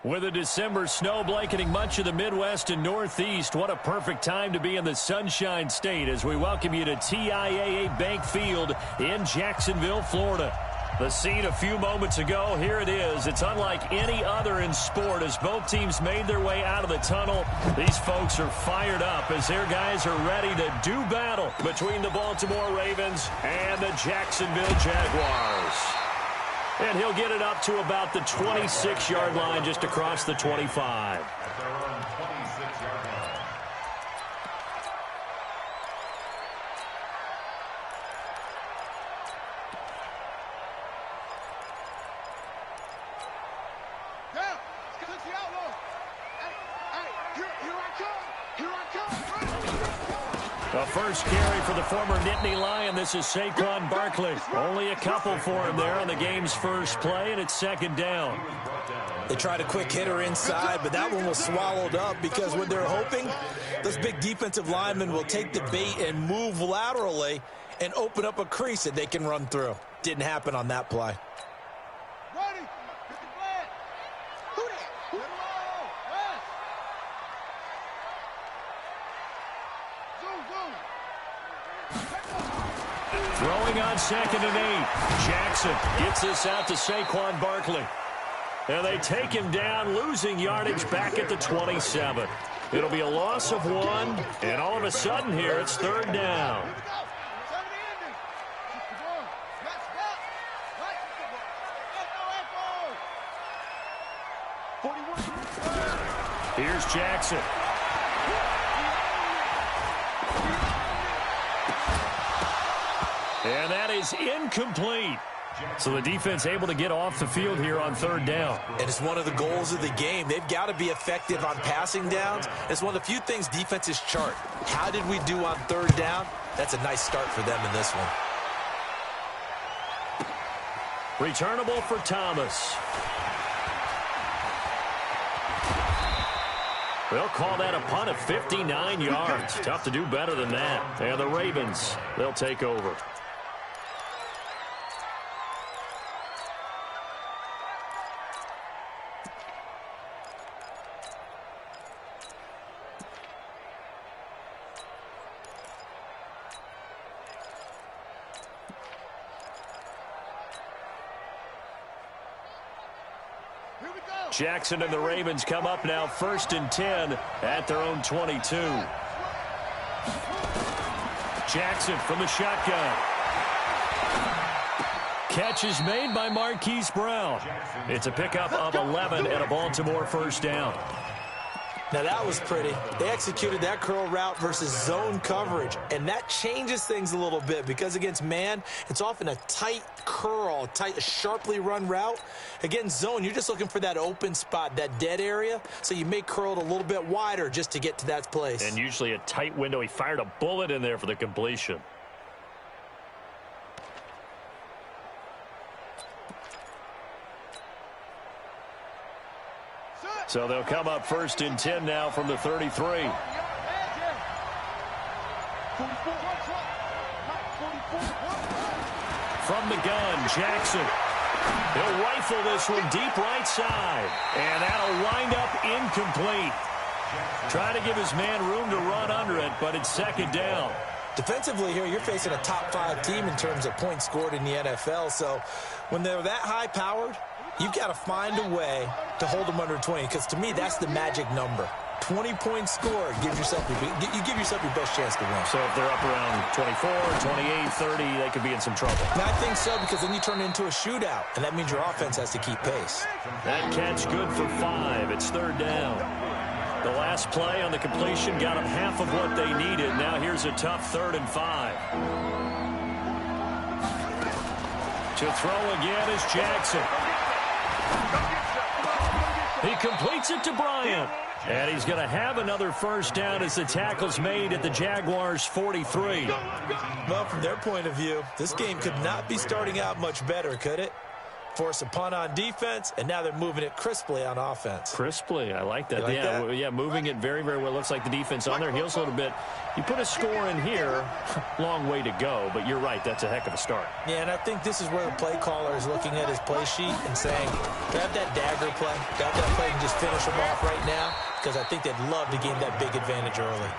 With a December snow blanketing much of the Midwest and Northeast, what a perfect time to be in the Sunshine State as we welcome you to TIAA Bank Field in Jacksonville, Florida. The scene a few moments ago, here it is. It's unlike any other in sport as both teams made their way out of the tunnel. These folks are fired up as their guys are ready to do battle between the Baltimore Ravens and the Jacksonville Jaguars. And he'll get it up to about the 26-yard line just across the 25. The first carry for the former Nittany Lion. This is Saquon Barkley. Only a couple for him there on the game's first play, and it's second down. They tried a quick hitter inside, but that one was swallowed up because what they're hoping, those big defensive linemen will take the bait and move laterally and open up a crease that they can run through. Didn't happen on that play. Throwing on 2nd and 8. Jackson gets this out to Saquon Barkley. And they take him down, losing yardage back at the 27. It'll be a loss of 1, and all of a sudden here it's 3rd down. Here's Jackson. And that is incomplete. So the defense able to get off the field here on 3rd down. And it's one of the goals of the game. They've got to be effective on passing downs. It's one of the few things defenses chart. How did we do on 3rd down? That's a nice start for them in this one. Returnable for Thomas. They'll call that a punt of 59 yards. Tough to do better than that. And the Ravens, they'll take over. Jackson and the Ravens come up now 1st and 10 at their own 22. Jackson from the shotgun. Catch is made by Marquise Brown. It's a pickup of 11 and a Baltimore 1st down. Now that was pretty. They executed that curl route versus zone coverage, and that changes things a little bit because against man, it's often a tight curl, a sharply run route. Against zone, you're just looking for that open spot, that dead area, so you may curl it a little bit wider just to get to that place. And usually a tight window. He fired a bullet in there for the completion. So they'll come up 1st and 10 now from the 33. From the gun, Jackson. He'll rifle this one deep right side. And that'll wind up incomplete. Trying to give his man room to run under it, but it's 2nd down. Defensively here, you're facing a top 5 team in terms of points scored in the NFL. So when they're that high-powered, you've got to find a way to hold them under 20, because to me, that's the magic number. 20-point score, you give yourself your best chance to win. So if they're up around 24, 28, 30, they could be in some trouble. And I think so, because then you turn it into a shootout, and that means your offense has to keep pace. That catch good for 5. It's 3rd down. The last play on the completion got them half of what they needed. Now here's a tough 3rd and 5. To throw again is Jackson. He completes it to Bryant. And he's going to have another 1st down as the tackle's made at the Jaguars' 43. Well, from their point of view, this game could not be starting out much better, could it? force a punt on defense, and now they're moving it crisply on offense. Crisply, I like that. Like yeah, that? Yeah, moving it very, very well. Looks like the defense on their heels a little bit. You put a score in here, long way to go, but you're right, that's a heck of a start. Yeah, and I think this is where the play caller is looking at his play sheet and saying, grab that dagger play, grab that play and just finish them off right now, because I think they'd love to gain that big advantage early.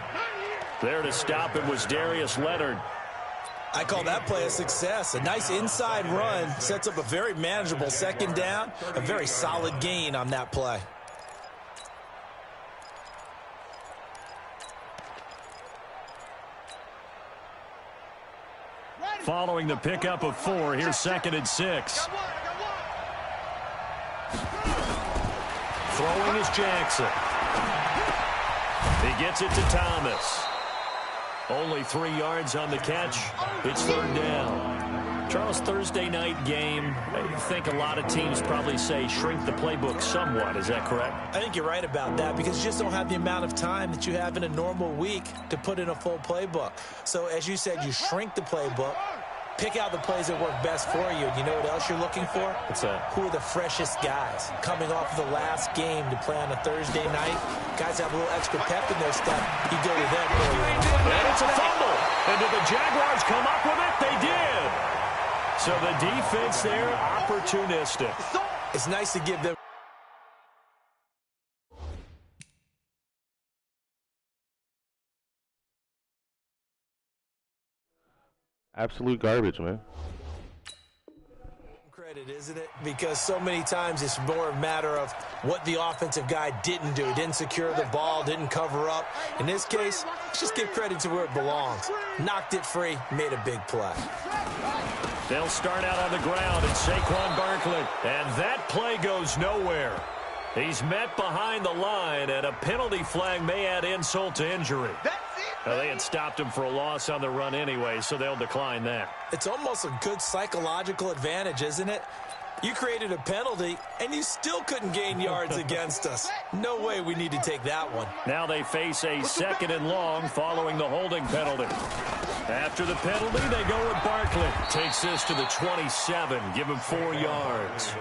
There to stop it was Darius Leonard. I call that play a success. A nice inside run sets up a very manageable second down, a very solid gain on that play. Following the pickup of 4, here's 2nd and 6. Throwing is Jackson. He gets it to Thomas. Only 3 yards on the catch. It's 3rd down. Charles, Thursday night game, I think a lot of teams probably say shrink the playbook somewhat. Is that correct? I think you're right about that because you just don't have the amount of time that you have in a normal week to put in a full playbook. So as you said, you shrink the playbook, pick out the plays that work best for you. You know what else you're looking for? What's that? Who are the freshest guys coming off of the last game to play on a Thursday night? Guys have a little extra pep in their step. You go to them early. And it's a fumble. And did the Jaguars come up with it? They did. So the defense there, opportunistic. It's nice to give them. Absolute garbage, man. Credit, isn't it? Because so many times it's more a matter of what the offensive guy didn't do. Didn't secure the ball, didn't cover up. In this case, let's just give credit to where it belongs. Knocked it free, made a big play. They'll start out on the ground and Saquon Barkley. And that play goes nowhere. He's met behind the line, and a penalty flag may add insult to injury. They had stopped him for a loss on the run anyway, so they'll decline that. It's almost a good psychological advantage, isn't it? You created a penalty, and you still couldn't gain yards against us. No way we need to take that one. Now they face a 2nd and long following the holding penalty. After the penalty, they go with Barkley. Takes this to the 27, give him 4 yards.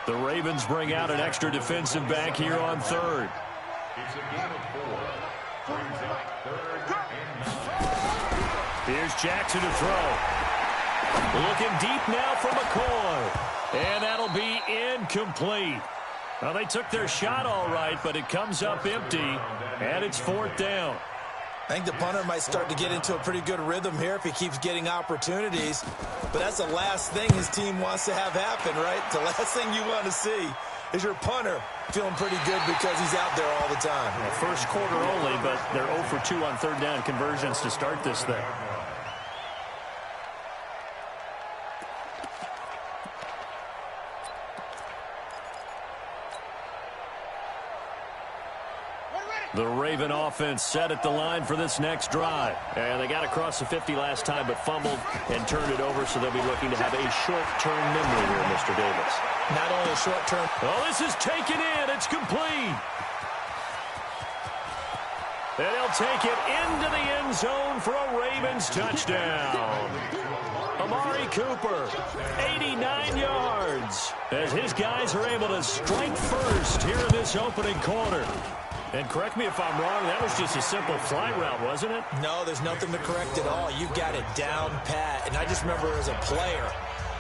The Ravens bring out an extra defensive back here on 3rd. Here's Jackson to throw. Looking deep now for McCoy. And that'll be incomplete. Well, they took their shot all right, but it comes up empty, and it's 4th down. I think the punter might start to get into a pretty good rhythm here if he keeps getting opportunities. But that's the last thing his team wants to have happen, right? The last thing you want to see is your punter feeling pretty good because he's out there all the time. Well, first quarter only, but they're 0 for 2 on 3rd down conversions to start this thing. The Raven offense set at the line for this next drive. And they got across the 50 last time, but fumbled and turned it over, so they'll be looking to have a short-term memory here, Mr. Davis. Not only a short-term. Oh, this is taken in. It's complete. And he'll take it into the end zone for a Ravens touchdown. Amari Cooper, 89 yards, as his guys are able to strike first here in this opening quarter. And correct me if I'm wrong, that was just a simple fly route, wasn't it? No, there's nothing to correct at all. You've got it down pat. And I just remember as a player,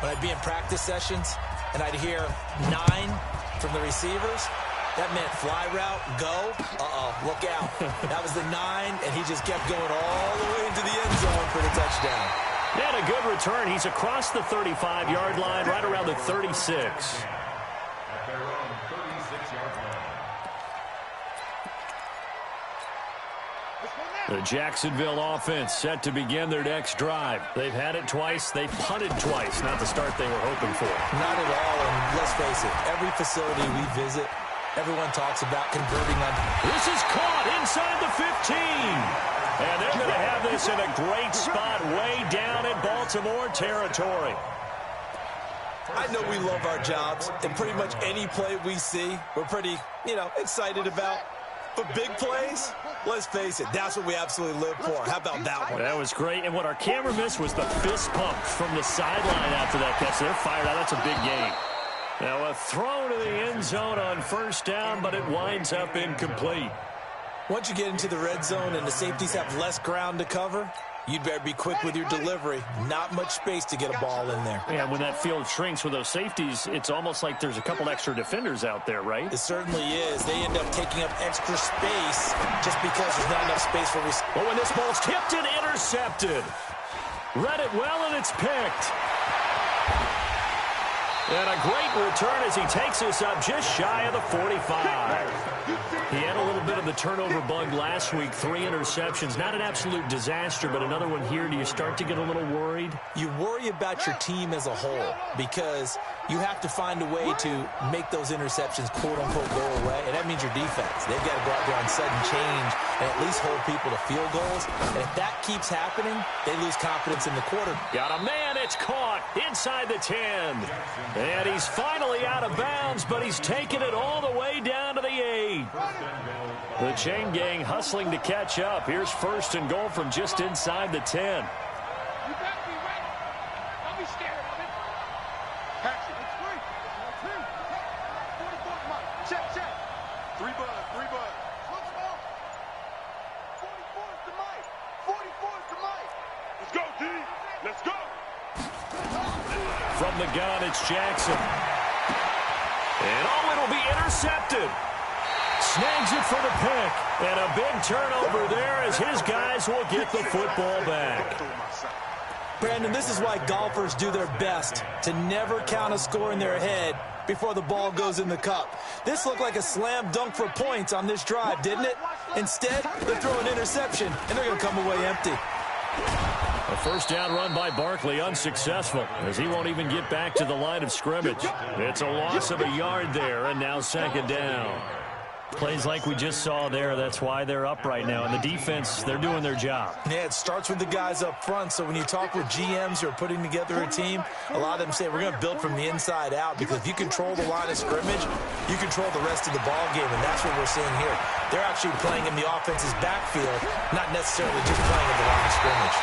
when I'd be in practice sessions, and I'd hear 9 from the receivers, that meant fly route, go, look out. That was the 9, and he just kept going all the way into the end zone for the touchdown. He had a good return. He's across the 35-yard line, right around the 36. The Jacksonville offense set to begin their next drive. They've had it twice. They've punted twice. Not the start they were hoping for. Not at all, and let's face it, every facility we visit, everyone talks about converting on. This is caught inside the 15. And they're going to have this in a great spot way down in Baltimore territory. I know we love our jobs, and pretty much any play we see, we're pretty, excited about. But big plays, let's face it, that's what we absolutely live for. How about that one? That was great. And what our camera missed was the fist pump from the sideline after that catch. They're fired out. That's a big game. Now a throw to the end zone on first down, but it winds up incomplete. Once you get into the red zone and the safeties have less ground to cover, you'd better be quick with your delivery. Not much space to get a ball in there. Yeah, when that field shrinks with those safeties, it's almost like there's a couple extra defenders out there, right? It certainly is. They end up taking up extra space just because there's not enough space for receivers. But when this ball's tipped and intercepted, read it well, and it's picked. And a great return as he takes us up just shy of the 45. He had a little bit of the turnover bug last week, 3 interceptions. Not an absolute disaster, but another one here. Do you start to get a little worried? You worry about your team as a whole because you have to find a way to make those interceptions, quote-unquote, go away, and that means your defense. They've got to go out there on sudden change and at least hold people to field goals. And if that keeps happening, they lose confidence in the quarter. Got a man. It's caught inside the 10. And he's finally out of bounds, but he's taken it all the way down to the 8. The chain gang hustling to catch up. Here's first and goal from just inside the 10. You better be ready. Don't be scared of it. Pass it. It's free. It's free. 44 come on. Check. 3 bud. Let's go. 44 is the mic. 44 is the mic. Let's go, D. Let's go. From the gun, it's Jackson. And it'll be intercepted. Snags it for the pick. And a big turnover there as his guys will get the football back. Brandon, this is why golfers do their best to never count a score in their head before the ball goes in the cup. This looked like a slam dunk for points on this drive, didn't it? Instead, they throw an interception, and they're going to come away empty. A first down run by Barkley, unsuccessful, as he won't even get back to the line of scrimmage. It's a loss of a yard there, and now second down. Plays like we just saw there, that's why they're up right now. And the defense, they're doing their job. Yeah, it starts with the guys up front. So when you talk with GMs who are putting together a team, a lot of them say we're going to build from the inside out, because if you control the line of scrimmage, you control the rest of the ball game, and that's what we're seeing here. They're actually playing in the offense's backfield, not necessarily just playing in the line of scrimmage.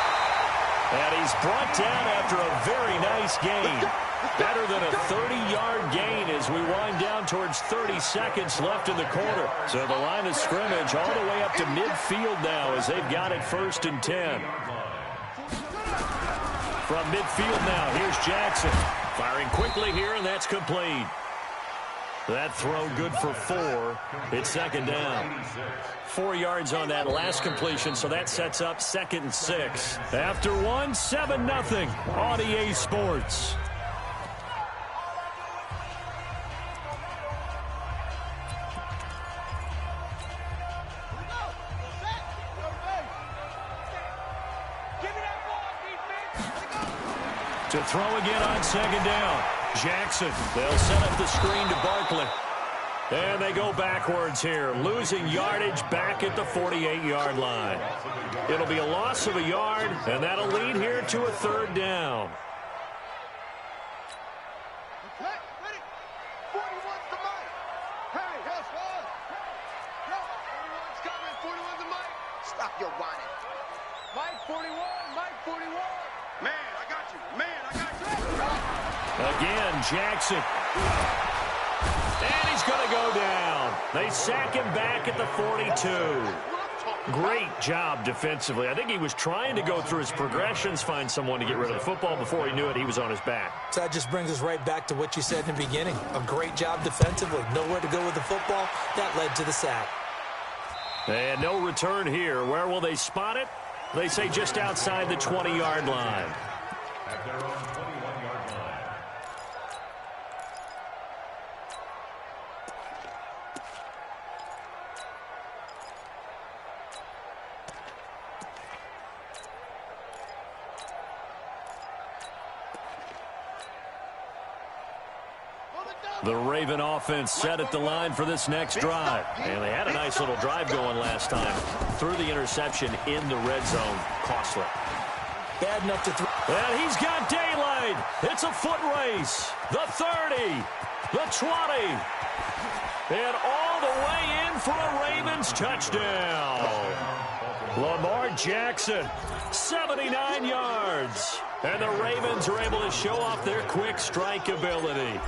And he's brought down after a very nice gain. Better than a 30-yard gain as we wind down towards 30 seconds left in the quarter. So the line of scrimmage all the way up to midfield now as they've got it first and 10. From midfield now, here's Jackson. Firing quickly here, and that's complete. That throw good for 4. It's second down. 4 yards on that last completion, so that sets up second and 6. After 1, 7-0 on EA Sports. To throw again on second down. Jackson, they'll set up the screen to Barkley. And they go backwards here, losing yardage back at the 48-yard line. It'll be a loss of a yard, and that'll lead here to a third down. Ready? 41's the mic. Hey, that's one. No, 41's coming. 41's the mic. Stop your whining. Mike 41, Mike 41. Man, I got you. Again, Jackson. And he's going to go down. They sack him back at the 42. Great job defensively. I think he was trying to go through his progressions, find someone to get rid of the football. Before he knew it, he was on his back. So that just brings us right back to what you said in the beginning. A great job defensively. Nowhere to go with the football. That led to the sack. And no return here. Where will they spot it? They say just outside the 20-yard line. The Raven offense set at the line for this next drive. And they had a nice little drive going last time. Threw the interception in the red zone. Costly. Bad enough to throw. And he's got daylight. It's a foot race. The 30. The 20. And all the way in for a Ravens touchdown. Lamar Jackson, 79 yards. And the Ravens are able to show off their quick strike ability.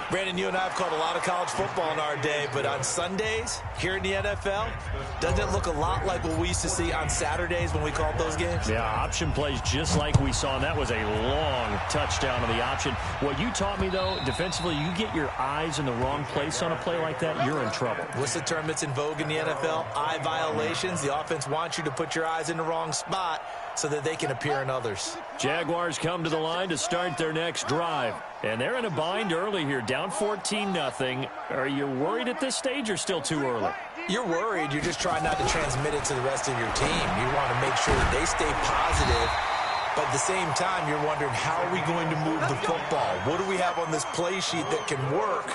Brandon, you and I have called a lot of college football in our day, but on Sundays here in the NFL, doesn't it look a lot like what we used to see on Saturdays when we called those games? Yeah, option plays just like we saw, and that was a long touchdown on the option. What you taught me, though, defensively, you get your eyes in the wrong place on a play like that, you're in trouble. What's the term that's in vogue in the NFL? Eye violations. The offense wants you to put your eyes in the wrong spot so that they can appear in others. Jaguars come to the line to start their next drive. And they're in a bind early here, down 14-0. Are you worried at this stage or still too early? You're worried. You're just trying not to transmit it to the rest of your team. You want to make sure that they stay positive. But at the same time, you're wondering, how are we going to move the football? What do we have on this play sheet that can work?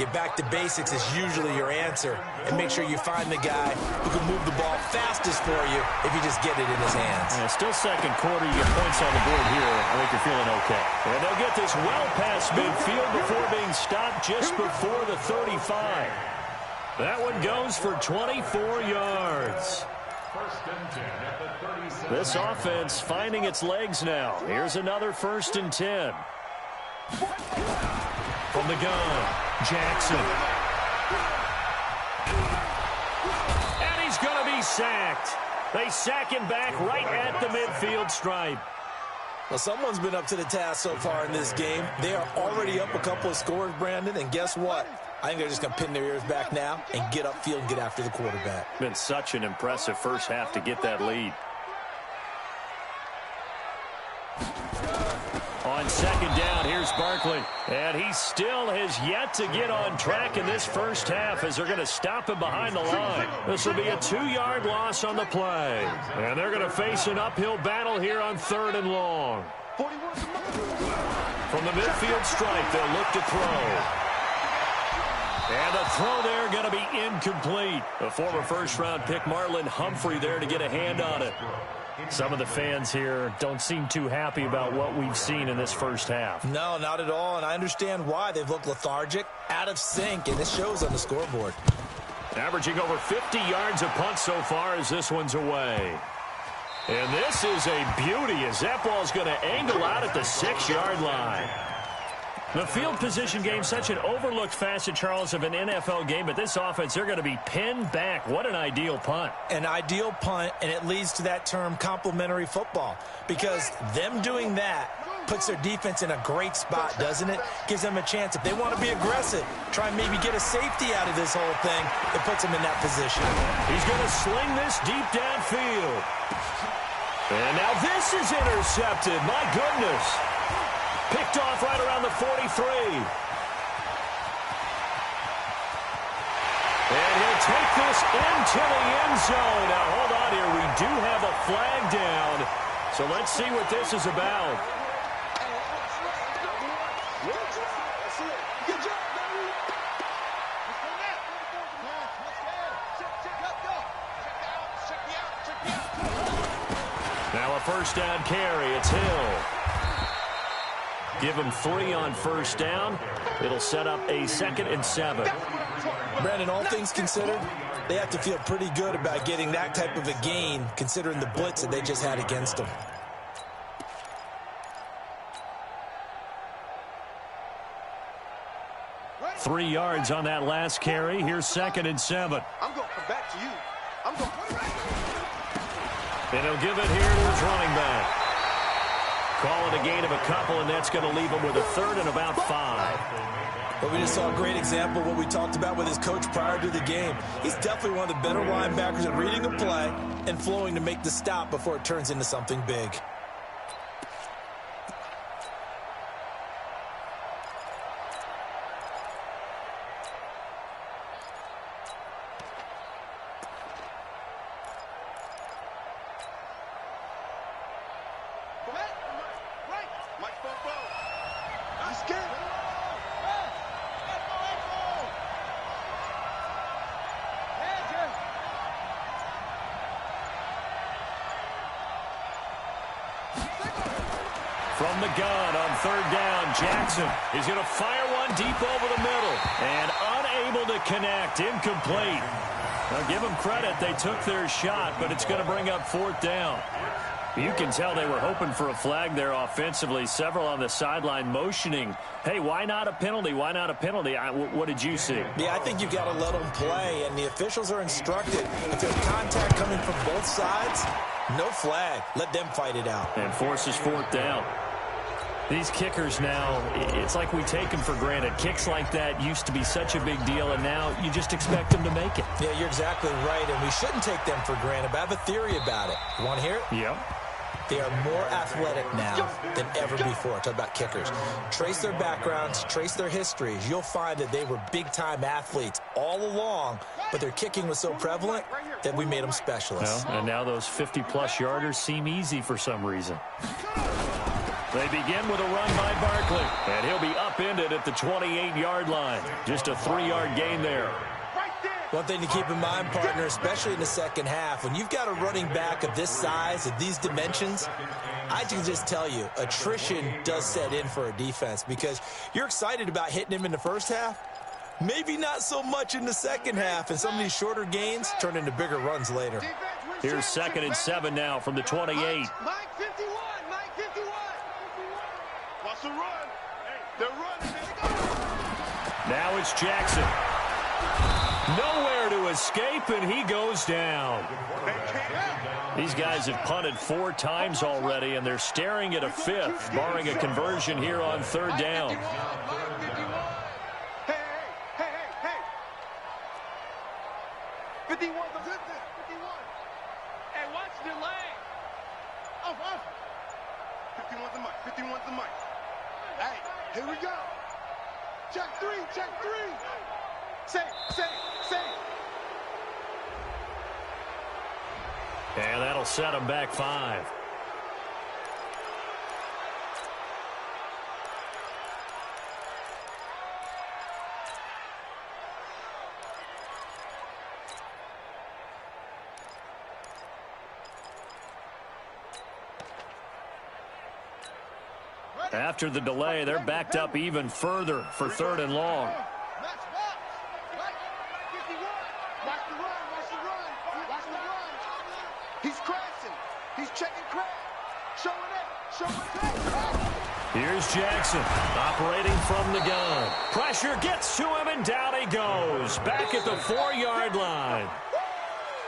Get back to basics is usually your answer. And make sure you find the guy who can move the ball fastest for you if you just get it in his hands. Yeah, still second quarter. You get points on the board here. I think you're feeling okay. And they'll get this well past midfield before being stopped just before the 35. That one goes for 24 yards. This offense finding its legs now. Here's another 1st and 10. From the gun, Jackson. And he's going to be sacked. They sack him back right at the midfield stripe. Well, someone's been up to the task so far in this game. They are already up a couple of scores, Brandon, and guess what? I think they're just going to pin their ears back now and get upfield and get after the quarterback. Been such an impressive first half to get that lead. On 2nd down, here's Barkley. And he still has yet to get on track in this first half as they're going to stop him behind the line. This will be a 2-yard loss on the play. And they're going to face an uphill battle here on 3rd and long. From the midfield stripe, they'll look to throw. And the throw there going to be incomplete. A former first-round pick, Marlon Humphrey, there to get a hand on it. Some of the fans here don't seem too happy about what we've seen in this first half. No, not at all, and I understand why. They've looked lethargic, out of sync, and it shows on the scoreboard. Averaging over 50 yards a punt so far as this one's away. And this is a beauty as that ball's going to angle out at the 6-yard line. The field position game, such an overlooked facet, Charles, of an NFL game, but this offense, they're going to be pinned back. What an ideal punt. An ideal punt, and it leads to that term complementary football, because them doing that puts their defense in a great spot, doesn't it? Gives them a chance. If they want to be aggressive, try and maybe get a safety out of this whole thing, it puts them in that position. He's going to sling this deep downfield. And now this is intercepted. My goodness. Picked off right around the 43. And he'll take this into the end zone. Now, hold on here. We do have a flag down. So let's see what this is about. Now a first down carry. It's Hill. Give him 3 on first down. It'll set up a 2nd and 7. Brandon, all things considered, they have to feel pretty good about getting that type of a gain, considering the blitz that they just had against them. Three yards on that last carry. Here's 2nd and 7. I'm going to come back to you. I'm going to... And he'll give it here to his running back. Call it a gain of a couple, and that's going to leave him with a 3rd and about 5. But we just saw a great example of what we talked about with his coach prior to the game. He's definitely one of the better linebackers at reading a play and flowing to make the stop before it turns into something big. From the gun on third down, Jackson is going to fire one deep over the middle and unable to connect. Incomplete. Now, give them credit. They took their shot, but it's going to bring up fourth down. You can tell they were hoping for a flag there offensively. Several on the sideline motioning, hey, why not a penalty? Why not a penalty? What did you see? Yeah, I think you've got to let them play, and the officials are instructed. If there's contact coming from both sides, no flag. Let them fight it out. And forces fourth down. These kickers now, it's like we take them for granted. Kicks like that used to be such a big deal, and now you just expect them to make it. Yeah, you're exactly right, and we shouldn't take them for granted, but I have a theory about it. You want to hear it? Yep. They are more athletic now than ever before. Talk about kickers. Trace their backgrounds, trace their histories. You'll find that they were big-time athletes all along, but their kicking was so prevalent that we made them specialists. Well, and now those 50-plus yarders seem easy for some reason. They begin with a run by Barkley, and he'll be upended at the 28-yard line. Just a 3-yard gain there. One thing to keep in mind, partner, especially in the second half, when you've got a running back of this size, of these dimensions, I can just tell you, attrition does set in for a defense because you're excited about hitting him in the first half. Maybe not so much in the second half, and some of these shorter gains turn into bigger runs later. Here's 2nd and 7 now from the 28. Mike 51. Watch the run. They're running. Now it's Jackson. Nowhere to escape, and he goes down. These guys have punted 4 times already, and they're staring at a 5th, barring a conversion here on third down. Hey. 51 the 51. Hey, watch the lane. Off. 51's the mic. 51's the mic. Hey, here we go. Check 3. Say. And that'll set him back 5. After the delay, they're backed up even further for 3rd and long. He's crashing. He's checking crack. Showing it. Here's Jackson operating from the gun. Pressure gets to him, and down he goes. Back at the 4-yard line.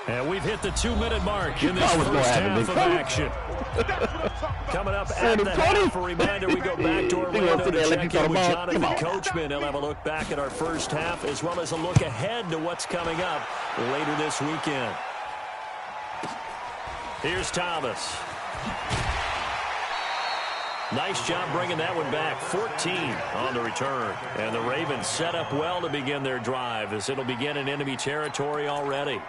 And we've hit the 2-minute mark in this first half of action. Coming up at the half, a reminder, we go back to Orlando to check in with Jonathan Coachman. He'll have a look back at our first half as well as a look ahead to what's coming up later this weekend. Here's Thomas. Nice job bringing that one back. 14 on the return. And the Ravens set up well to begin their drive as it'll begin in enemy territory already.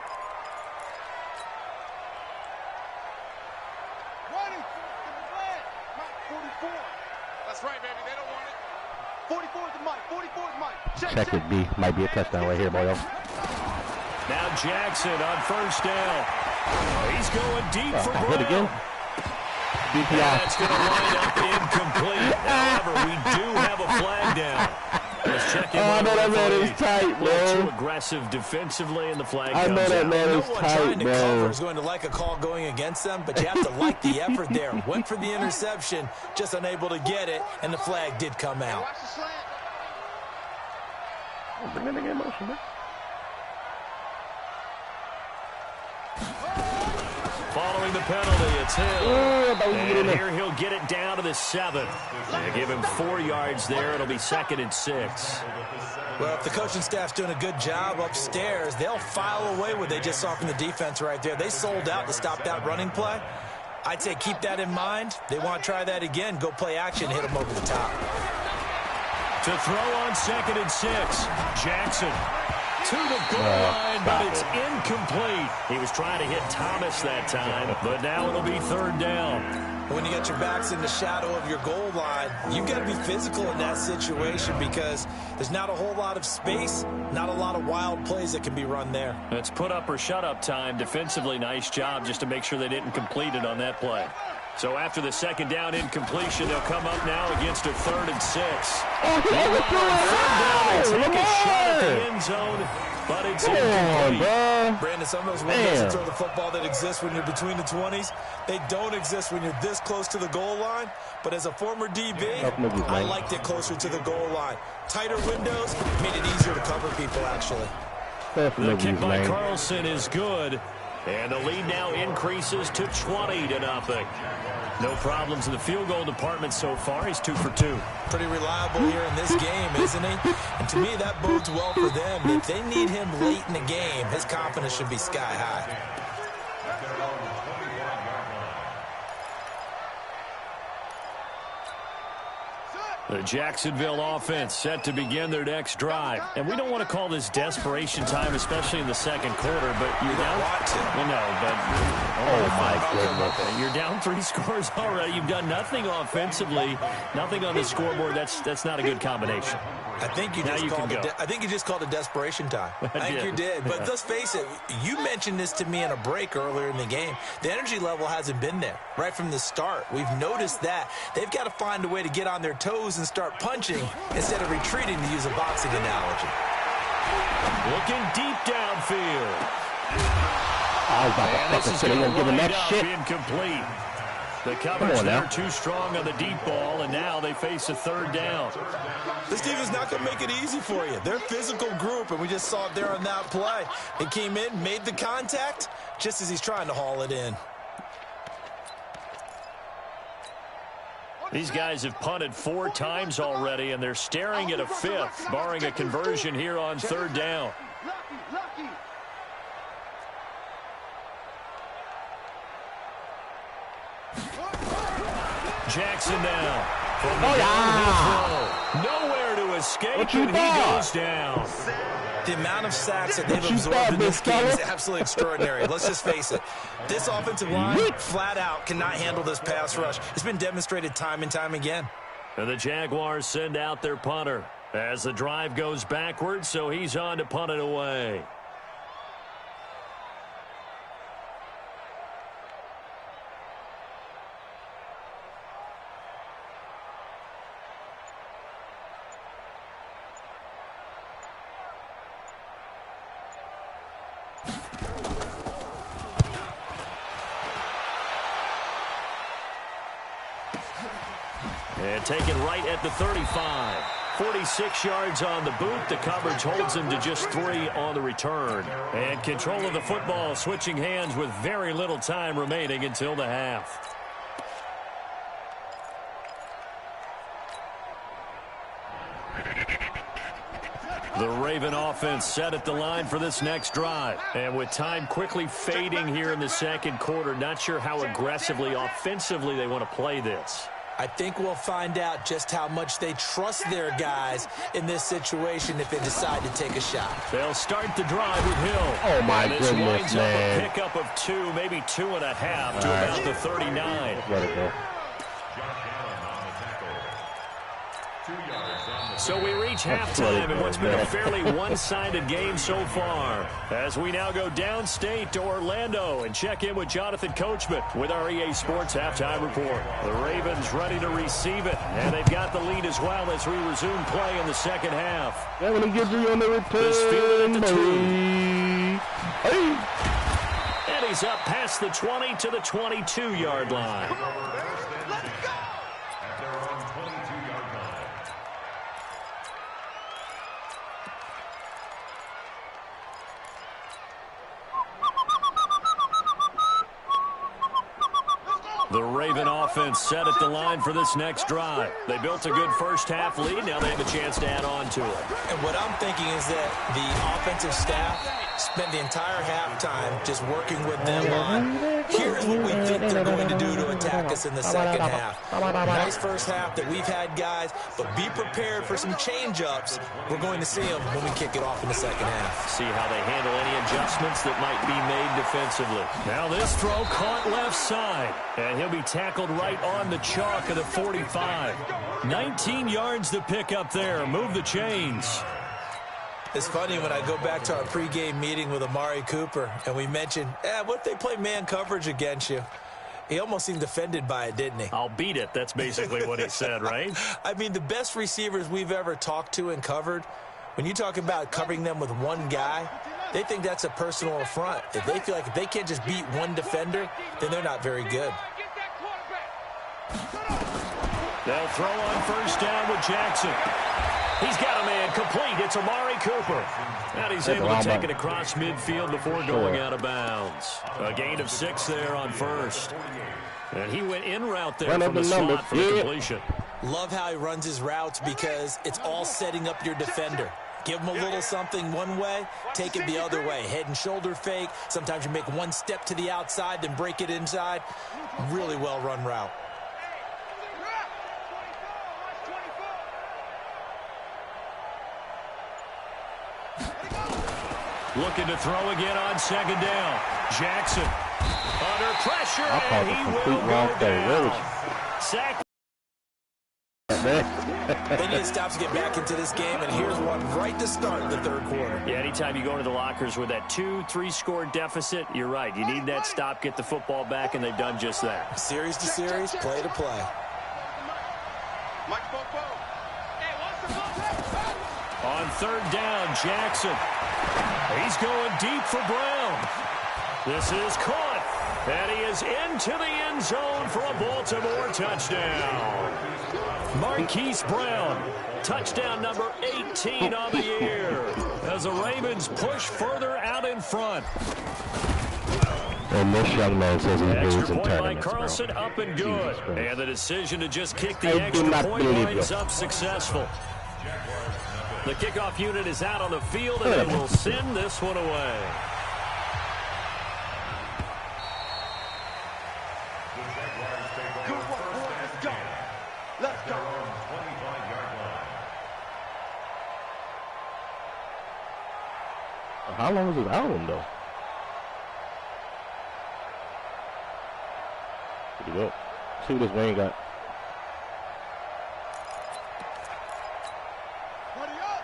Check it, B. Might be a touchdown right here, boyo. Now Jackson on first down. He's going deep for Brown. Hit again. That's going to wind up incomplete. However, we do have a flag down. Let's check in. I know that man is tight, bro. Too aggressive defensively, and the flag I know that man is No one tight, trying to cover bro. is going to like a call going against them, but you have to like the effort there. Went for the interception, just unable to get it, and the flag did come out. Watch the slant. Bring that nigga in motion, man. Following the penalty, it's Hill. And here he'll get it down to the 7. They give him 4 yards there. It'll be 2nd and 6. Well, if the coaching staff's doing a good job upstairs, they'll file away what they just saw from the defense right there. They sold out to stop that running play. I'd say keep that in mind. They want to try that again. Go play action, hit them over the top. To throw on 2nd and 6. Jackson to the goal line, but it's incomplete. He was trying to hit Thomas that time, but now it'll be 3rd down. When you got your backs in the shadow of your goal line, you've got to be physical in that situation because there's not a whole lot of space, not a lot of wild plays that can be run there. It's put up or shut up time. Defensively, nice job just to make sure they didn't complete it on that play. So after the second down incompletion, they'll come up now against a 3rd and 6. Oh, he overthrew it! Take a shot at the end zone, but it's incomplete. Brandon, some of those windows to throw the football that exist when you're between the 20s, they don't exist when you're this close to the goal line. But as a former DB, I liked it closer to the goal line. Tighter windows made it easier to cover people, actually. The kick by Carlson is good, and the lead now increases to 20-0. No problems in the field goal department so far. He's 2 for 2. Pretty reliable here in this game, isn't he? And to me, that bodes well for them. If they need him late in the game, his confidence should be sky high. The Jacksonville offense set to begin their next drive. And we don't want to call this desperation time, especially in the second quarter, but you're down. Well, no, but oh my goodness. You're down 3 scores already. You've done nothing offensively, nothing on the scoreboard. That's not a good combination. I think you just called it desperation time. I think you did. But let's face it, you mentioned this to me in a break earlier in the game. The energy level hasn't been there right from the start. We've noticed that. They've got to find a way to get on their toes and start punching instead of retreating, to use a boxing analogy. Looking deep downfield. I was about to fucking say they're giving that shit. Incomplete. The coverage there too strong on the deep ball, and now they face a 3rd down. This team is not going to make it easy for you. They're a physical group, and we just saw it there on that play. He came in, made the contact, just as he's trying to haul it in. These guys have punted 4 times already, and they're staring at a 5th, barring a conversion here on 3rd down. Jackson now from the throw. Nowhere to escape, and he goes down. The amount of sacks that they've absorbed in this game is absolutely extraordinary. Let's just face it. This offensive line, flat out, cannot handle this pass rush. It's been demonstrated time and time again. And the Jaguars send out their punter as the drive goes backwards, so he's on to punt it away. And taken right at the 35. 46 yards on the boot. The coverage holds him to just 3 on the return. And control of the football switching hands with very little time remaining until the half. The Raven offense set at the line for this next drive. And with time quickly fading here in the second quarter, not sure how aggressively, offensively they want to play this. I think we'll find out just how much they trust their guys in this situation if they decide to take a shot. They'll start the drive with Hill. Oh, my goodness, man. This winds up a pickup of 2, maybe 2.5 to about the 39. Let it go. So we reach halftime in what's been a fairly one-sided game so far. As we now go downstate to Orlando and check in with Jonathan Coachman with our EA Sports Halftime Report. The Ravens ready to receive it, and they've got the lead as well as we resume play in the second half. They're going to give you on the return. This field at the 2. And he's up past the 20 to the 22-yard line. Let's go! The Raven offense set at the line for this next drive. They built a good first-half lead. Now they have a chance to add on to it. And what I'm thinking is that the offensive staff spent the entire halftime just working with them on, here's what we think they're going to do to attack us in the second half. Nice first half that we've had, guys, but be prepared for some change-ups. We're going to see them when we kick it off in the second half. See how they handle any adjustments that might be made defensively. Now this throw caught left side, and he'll be tackled right on the chalk of the 45. 19 yards to pick up there. Move the chains. It's funny when I go back to our pregame meeting with Amari Cooper, and we mentioned, what if they play man coverage against you? He almost seemed offended by it, didn't he? I'll beat it. That's basically what he said, right? I mean, the best receivers we've ever talked to and covered, when you talk about covering them with one guy, they think that's a personal affront. If they feel like if they can't just beat one defender, then they're not very good. They'll throw on first down with Jackson. He's got a man complete. It's Amari Cooper. And he's able to take it across midfield before going out of bounds. A gain of 6 there on first. And he went in route there from the slot for the completion. Love how he runs his routes because it's all setting up your defender. Give him a little something one way, take it the other way. Head and shoulder fake. Sometimes you make one step to the outside, then break it inside. Really well-run route. Looking to throw again on second down. Jackson under pressure, and he will go down. Sack. They need to stop to get back into this game, and here's one right to start the third quarter. Yeah, anytime you go into the lockers with that 2-3 score deficit, you're right. You need that stop, get the football back, and they've done just that. Series to series, play to play. On third down, Jackson. He's going deep for Brown. This is caught, and he is into the end zone for a Baltimore touchdown. Marquise Brown, touchdown number 18 on the year, as the Ravens push further out in front. And this young man says he believes in extra point by tournaments, Carlson, bro. up and good. And the decision to just kick the I do extra not point believe winds you. up successful. The kickoff unit is out on the field, and they will send this one away. Good one, boys. Let's go. Let's go. How long is his album, though? Here we go. See what this Wayne got.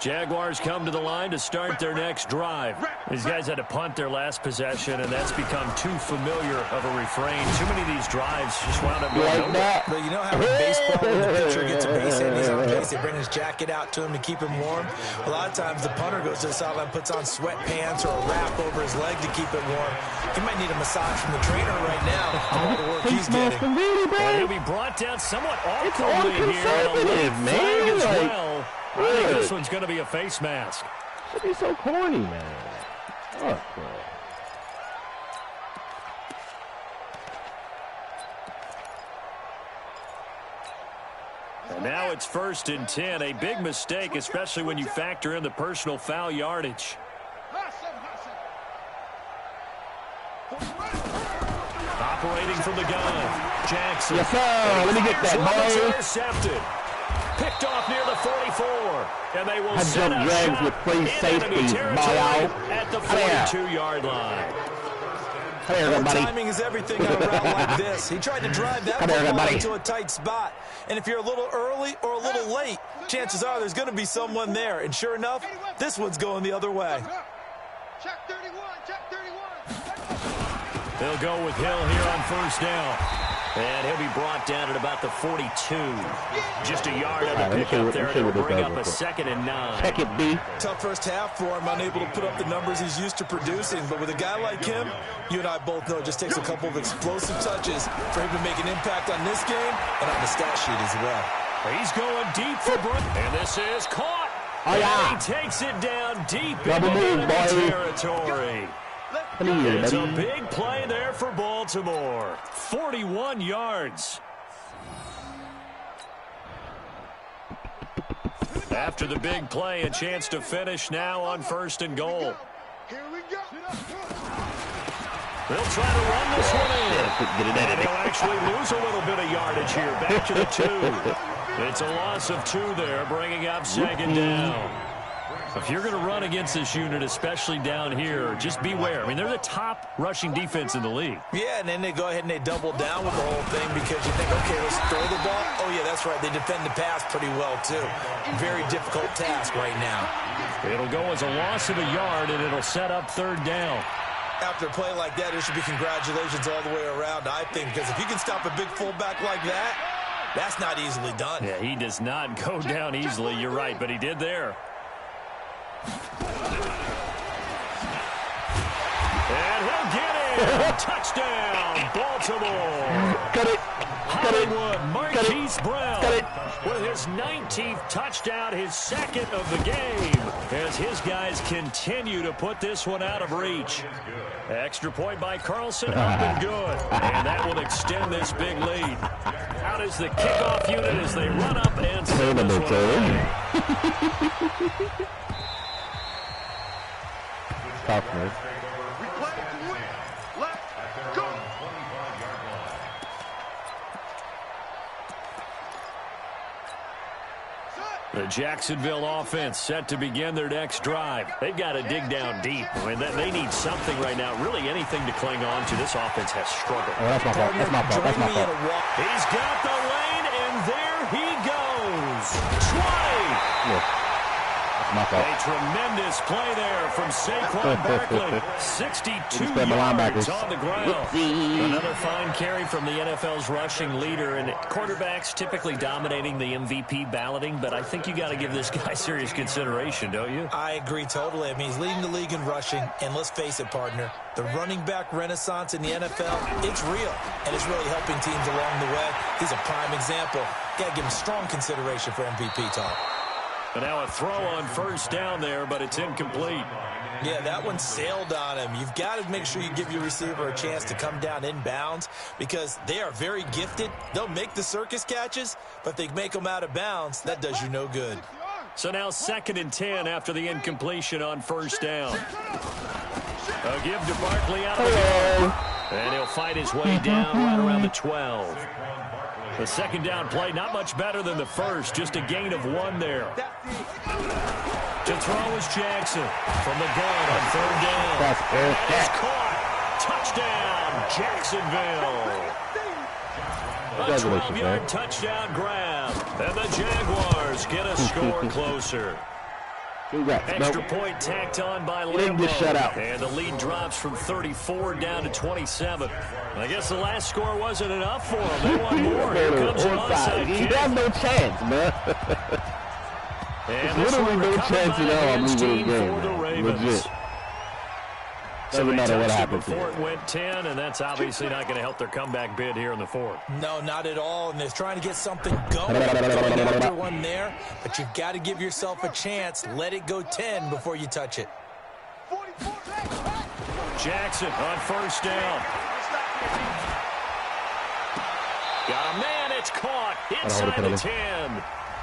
Jaguars come to the line to start their next drive. These guys had to punt their last possession, and that's become too familiar of a refrain. Too many of these drives just wound up going nowhere. But you know how in baseball, when the pitcher gets a base hit and he's on base, they bring his jacket out to him to keep him warm. A lot of times the punter goes to the sideline, puts on sweatpants or a wrap over his leg to keep it warm. He might need a massage from the trainer right now for all the work he's getting. And he'll be brought down somewhat awkwardly here. Conservative, man. As Like, well. I think this one's going to be a face mask. Should be so corny, man. Fuck, bro. And now it's 1st and 10. A big mistake, especially when you factor in the personal foul yardage. Operating from the gun, Jackson. Yes, sir. Let me get that, boy. Intercepted. Picked off near the 44. And they will I set jump up drags shop with free in safety, enemy territory boy. at the Come here. 42-yard line. Come here, everybody. Timing is everything on a route like this. He tried to drive that Come here, football everybody. into a tight spot. And if you're a little early or a little late, chances are there's going to be someone there. And sure enough, this one's going the other way. Check 31, check 31. They'll go with Hill here on first down. And he'll be brought down at about the 42. Just a yard of the pickup there. It'll bring up a 2nd and 9. Check it, B. Tough first half for him, unable to put up the numbers he's used to producing. But with a guy like him, you and I both know it just takes a couple of explosive touches for him to make an impact on this game and on the stat sheet as well. He's going deep for Brown. And this is caught. Oh, yeah. And he takes it down deep Double into move, enemy boy. territory. Come here, It's a buddy. big play there for Baltimore. 41 yards. After the big play, a chance to finish now on 1st and goal. Here we go. They'll try to run this one in. Get it And in. they'll actually lose a little bit of yardage here. Back to the 2. It's a loss of 2 there, bringing up 2nd down. If you're going to run against this unit, especially down here, just beware. I mean, they're the top rushing defense in the league. Yeah, and then they go ahead and they double down with the whole thing because you think, okay, let's throw the ball. Oh, yeah, that's right. They defend the pass pretty well, too. Very difficult task right now. It'll go as a loss of a yard, and it'll set up 3rd down. After a play like that, there should be congratulations all the way around, I think, because if you can stop a big fullback like that, that's not easily done. Yeah, he does not go down easily. You're right, but he did there. And he'll get it. Touchdown, Baltimore. Cut it. Hollywood, Marquise Brown with his 19th touchdown, his second of the game, as his guys continue to put this one out of reach. Extra point by Carlson, up and good. And that will extend this big lead. Out is the kickoff unit as they run up and send this one away. Toughness. We play to win. Let's go. The Jacksonville offense set to begin their next drive. They've got to dig down deep. I mean, they need something right now, really anything to cling on to. This offense has struggled. Oh, that's my fault. That's my fault. That's my fault. He's got the lane, and there he goes. 20. Yeah. My fault. A tremendous play there from Saquon Barkley. 62 yards on the ground. Another fine carry from the NFL's rushing leader, and quarterbacks typically dominating the MVP balloting, but I think you got to give this guy serious consideration, don't you? I agree totally. I mean, he's leading the league in rushing, and let's face it, partner, the running back renaissance in the NFL, it's real, and it's really helping teams along the way. He's a prime example. Got to give him strong consideration for MVP talk. But now a throw on first down there, but it's incomplete. Yeah, that one sailed on him. You've got to make sure you give your receiver a chance to come down inbounds because they are very gifted. They'll make the circus catches, but if they make them out of bounds, that does you no good. So now 2nd and 10 after the incompletion on first down. A give to Barkley out of the gun. And he'll fight his way down right around the 12. The second down play, not much better than the first, just a gain of 1 there. To throw is Jackson from the gun on 3rd down. And it's caught. Touchdown, Jacksonville. A 12-yard touchdown grab. And the Jaguars get a score closer. Extra point tacked on by Limbo. And the lead drops from 34 down to 27. I guess the last score wasn't enough for them. They want more. Here comes an onside kick. You have no chance, man. And this one recovered by the hands team for the Ravens. Legit. So Doesn't matter what happens before it went 10, and that's obviously not going to help their comeback bid here in the 4th. No, not at all, and they're trying to get something going after one there, but you've got to give yourself a chance. Let it go 10 before you touch it. Jackson on first down. Got a man, it's caught inside the 10.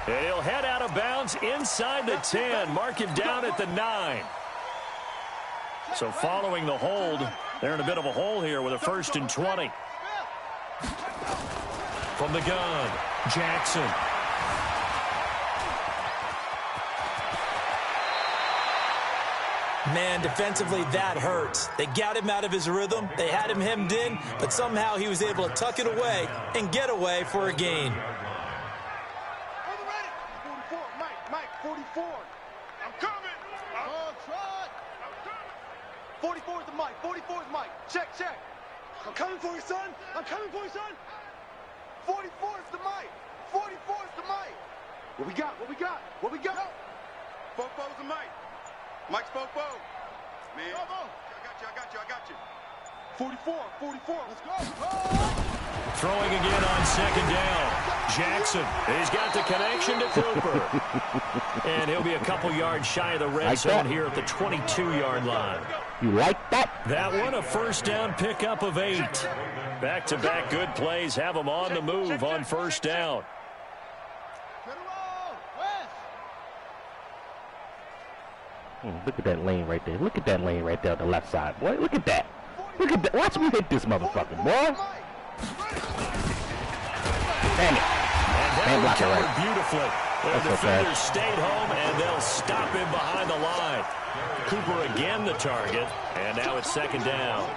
And he'll head out of bounds inside the 10. Mark him down at the 9. So following the hold, they're in a bit of a hole here with a 1st and 20. From the gun, Jackson. Man, defensively, that hurts. They got him out of his rhythm. They had him hemmed in, but somehow he was able to tuck it away and get away for a gain. 44, Mike, 44. I'm coming. 44 is the mic. 44 is Mike. Check. I'm coming for you, son. I'm coming for you, son. 44 is the mic. 44 is the mic. What we got? Fofo's the mic. Mike's Fofo. Man. I got you. 44. Let's go. Throwing again on 2nd down. Jackson. He's got the connection to Cooper. And he'll be a couple yards shy of the red zone here at the 22-yard line. You like that? That one, a first down pickup of 8. Back-to-back good plays have them on the move on first down. Look at that lane right there. Look at that lane right there on the left side. Boy, look at that. Look at that. Watch me hit this motherfucker, boy. Damn it. And that block it recovered right. beautifully. The That's so defenders stayed home, and they'll stop him behind the line. Cooper again the target, and now it's 2nd down.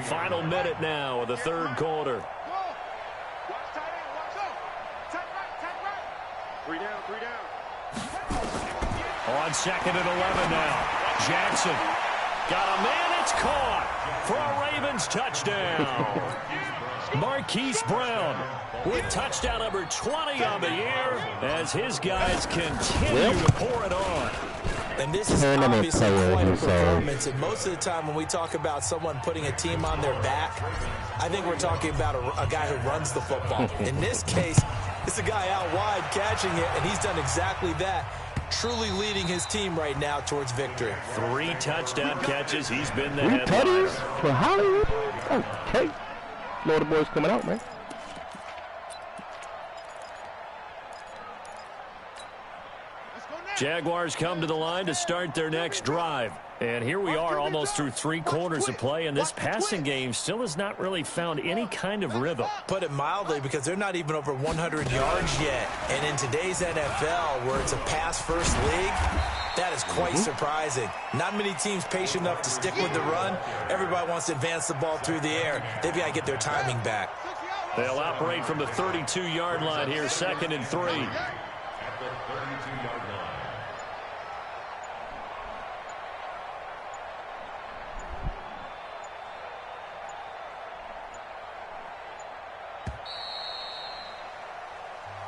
Final minute now of the 3rd quarter. On 2nd and 11 now. Jackson got a man. It's caught for a Ravens touchdown. Marquise Brown with touchdown number 20 on the year as his guys continue to pour it on. And this is obviously quite a performance. And most of the time when we talk about someone putting a team on their back, I think we're talking about a guy who runs the football. In this case, it's a guy out wide catching it, and he's done exactly that. Truly leading his team right now towards victory. 3 touchdown catches. He's been the 3 headliner. tutties for Hollywood. Okay. Florida boys coming out, man. Jaguars come to the line to start their next drive. And here we are almost through 3 quarters of play, and this passing game still has not really found any kind of rhythm. Put it mildly, because they're not even over 100 yards yet. And in today's NFL, where it's a pass-first league, that is quite surprising. Not many teams patient enough to stick with the run. Everybody wants to advance the ball through the air. They've got to get their timing back. They'll operate from the 32-yard line here, 2nd and 3. At the 32-yard line.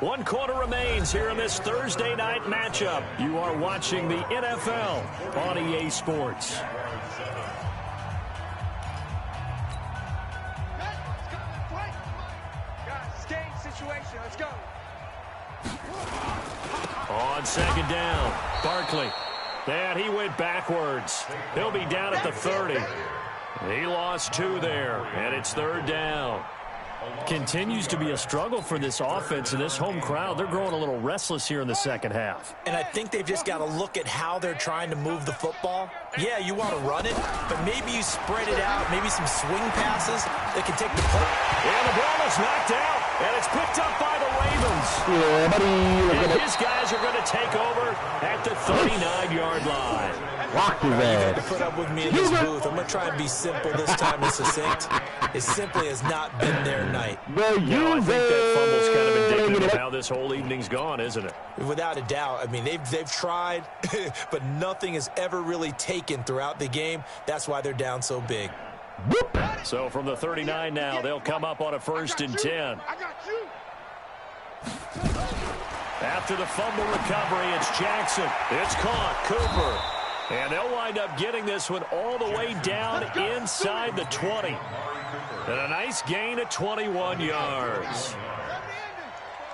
One quarter remains here in this Thursday night matchup. You are watching the NFL on EA Sports. Situation. Let's go. On 2nd down, Barkley. And he went backwards. He'll be down at the 30. He lost 2 there, and it's 3rd down. Continues to be a struggle for this offense and this home crowd. They're growing a little restless here in the second half. And I think they've just got to look at how they're trying to move the football. Yeah, you want to run it, but maybe you spread it out, maybe some swing passes that can take the play. And the ball is knocked out, and it's picked up by the Ravens. Yeah, buddy. And his guys are going to take over at the 39-yard line. Rock his You got to ass. put up with me in this booth. I'm going to try and be simple this time and succinct. It simply has not been their night. Well, I think that fumble's kind of indicative of how this whole evening's gone, isn't it? Without a doubt. I mean, they've tried, but nothing has ever really taken throughout the game. That's why they're down so big. So from the 39 now, they'll come up on a 1st and 10. I got you. After the fumble recovery, it's Jackson. It's caught. Cooper. And they'll wind up getting this one all the way down inside the 20. And a nice gain of 21 yards.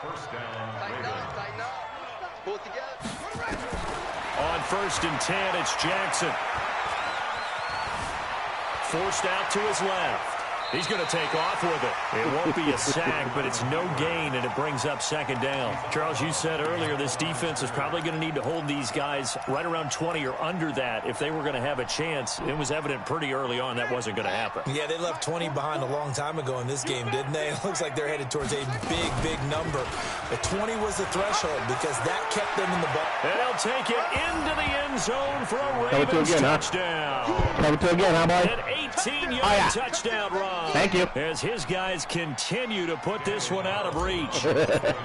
First down. Tighten up. Pull it together. On 1st and 10, it's Jackson. Forced out to his left. He's going to take off with it. It won't be a sack, but it's no gain, and it brings up 2nd down. Charles, you said earlier this defense is probably going to need to hold these guys right around 20 or under that if they were going to have a chance. It was evident pretty early on that wasn't going to happen. Yeah, they left 20 behind a long time ago in this game, didn't they? It looks like they're headed towards a big, big number. But 20 was the threshold because that kept them in the ball. And they'll take it into the end zone for a Ravens touchdown. Cover 2 again, huh, boy? An 18-yard touchdown run. Thank you. As his guys continue to put this one out of reach.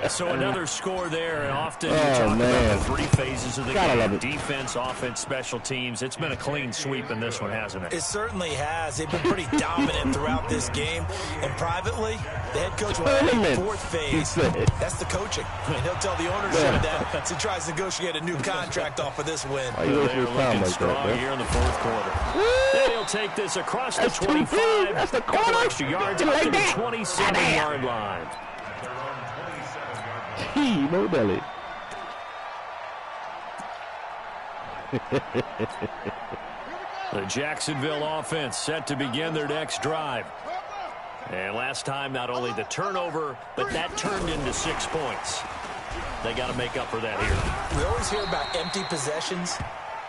So another score there, and often you talk about the 3 phases of the game. Defense, offense, special teams. It's been a clean sweep in this one, hasn't it? It certainly has. They've been pretty dominant throughout this game. And privately, the head coach will have a 4th phase. That's the coaching. And he'll tell the ownership that as he tries to negotiate a new contract off of this win. They're looking strong here in the 4th quarter. And he'll take this across the 25. That's the corner. Extra yards up to the 27-yard line. No belly. The Jacksonville offense set to begin their next drive. And last time, not only the turnover, but that turned into 6 points. They got to make up for that here. We always hear about empty possessions,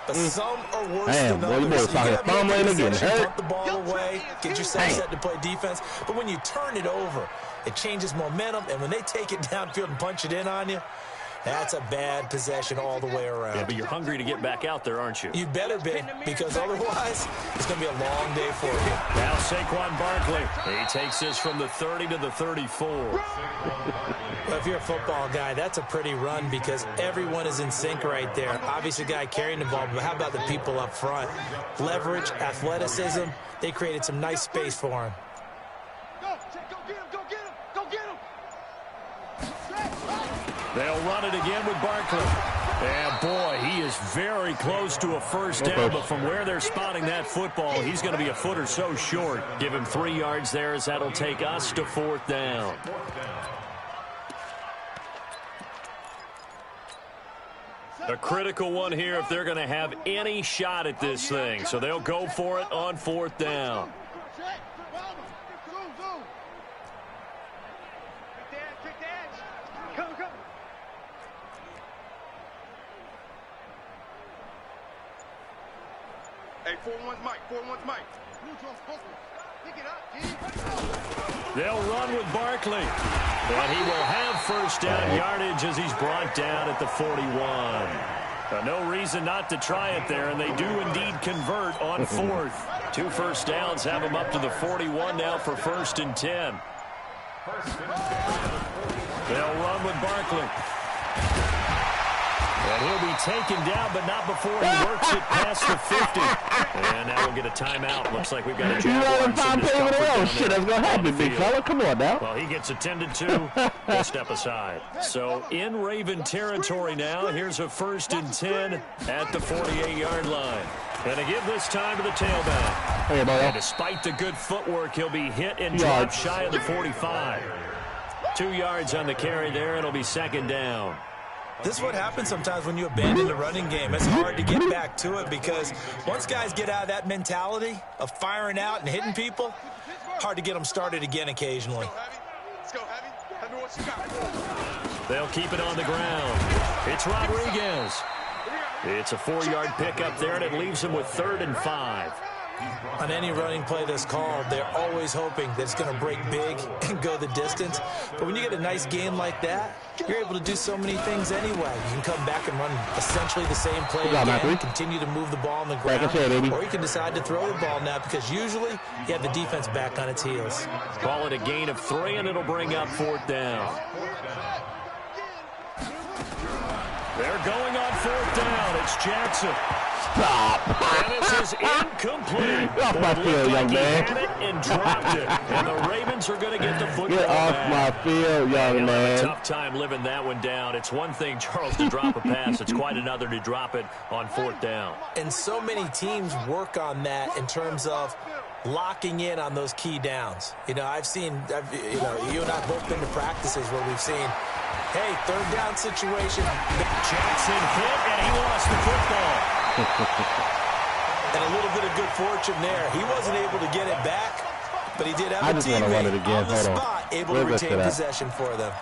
but some are worse Damn, than boy, you others. boys talking have an empty again, possession, hurt? put the ball away, get yourself set to play defense. But when you turn it over, it changes momentum, and when they take it downfield and punch it in on you, That's a bad possession all the way around. Yeah, but you're hungry to get back out there, aren't you? You better be, because otherwise it's going to be a long day for you. Now Saquon Barkley. He takes this from the 30 to the 34. Well, if you're a football guy, that's a pretty run because everyone is in sync right there. Obviously, the guy carrying the ball, but how about the people up front? Leverage, athleticism, they created some nice space for him. They'll run it again with Barkley. And, boy, he is very close to a first down, but from where they're spotting that football, he's going to be a foot or so short. Give him 3 yards there as that'll take us to 4th down. A critical one here if they're going to have any shot at this thing. So they'll go for it on 4th down. Hey, 4-1's Mike. 4-1's Mike. They'll run with Barkley. And he will have first down yardage as he's brought down at the 41. No reason not to try it there, and they do indeed convert on 4th. 2 first downs have them up to the 41 now for 1st and 10. They'll run with Barkley. And he'll be taken down, but not before he works it past the 50. And now we'll get a timeout. Looks like we've got a Jaguars. Shit, that's going to happen, big fella. Come on now. Well, he gets attended to. We'll step aside. So in Raven territory now, here's a 1st and 10 at the 48-yard line. And to give this time to the tailback. Hey, and despite the good footwork, he'll be hit and dropped shy of the 45. 2 yards on the carry there. It'll be 2nd down. This is what happens sometimes when you abandon the running game. It's hard to get back to it because once guys get out of that mentality of firing out and hitting people, hard to get them started again occasionally. Let's go, Heavy. Heavy, what you got? They'll keep it on the ground. It's Rodriguez. It's a 4-yard pickup there, and it leaves him with 3rd and 5. On any running play that's called, they're always hoping that it's going to break big and go the distance. But when you get a nice game like that, you're able to do so many things anyway. You can come back and run essentially the same play again, continue to move the ball on the ground, or you can decide to throw the ball now because usually you have the defense back on its heels. Call it a gain of 3, and it'll bring up 4th down. They're going on 4th down. It's Jackson. Stop. And this is incomplete. Get off my field, young man. He had it and dropped it. And the Ravens are going to get the football Get off back. my field, young man. A tough time living that one down. It's one thing, Charles, to drop a pass. It's quite another to drop it on 4th down. And so many teams work on that in terms of locking in on those key downs. You know, you and I both been to practices where we've seen, hey, 3rd down situation. Jackson hit, and he lost the football. And a little bit of good fortune there. He wasn't able to get it back, but he did have a teammate on the spot able to retain possession for them.